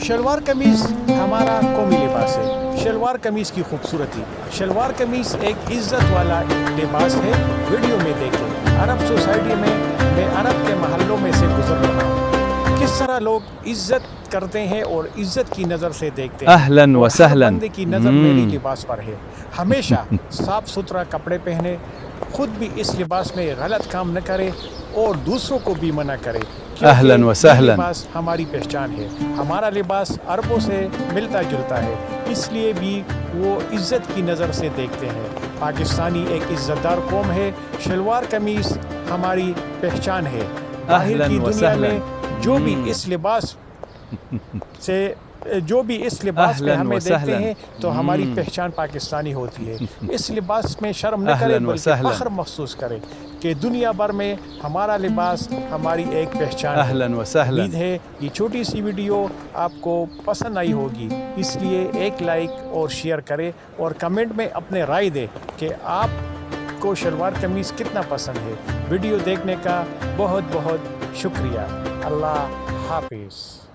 شلوار قمیض ہمارا قومی لباس ہے۔ شلوار قمیض کی خوبصورتی۔ شلوار قمیض ایک عزت والا لباس ہے۔ ویڈیو میں دیکھیں، عرب سوسائٹی میں عرب کے محلوں میں سے گزر رہا ہوں، کس طرح لوگ عزت کرتے ہیں اور عزت کی نظر سے دیکھتے ہیں۔ اہلاً اور ہر وسہلاً۔ بندے کی نظر میری لباس پر ہے۔ ہمیشہ صاف ستھرا کپڑے پہنے، خود بھی اس لباس میں غلط کام نہ کرے اور دوسروں کو بھی منع کرے، اہلاً کیونکہ وسہلاً۔ یہ لباس ہماری پہچان ہے۔ ہمارا لباس عربوں سے ملتا جلتا ہے، اس لیے بھی وہ عزت کی نظر سے دیکھتے ہیں۔ پاکستانی ایک عزت دار قوم ہے۔ شلوار قمیض ہماری پہچان ہے۔ باہر اہلاً کی دنیا وسہلاً۔ میں جو بھی اس لباس میں اہلاً ہمیں دیکھتے وسہلاً۔ ہیں تو ہماری پہچان پاکستانی ہوتی ہے۔ اس لباس میں شرم نہ کرے اہلاً بلکہ وسہلاً۔ فخر محسوس کرے کہ دنیا بھر میں ہمارا لباس ہماری ایک پہچان ہے۔ اہلاً وسہلاً۔ امید ہے یہ چھوٹی سی ویڈیو آپ کو پسند آئی ہوگی، اس لیے ایک لائک اور شیئر کرے اور کمنٹ میں اپنے رائے دے کہ آپ کو شلوار قمیض کتنا پسند ہے۔ ویڈیو دیکھنے کا بہت بہت شکریہ۔ اللہ حافظ۔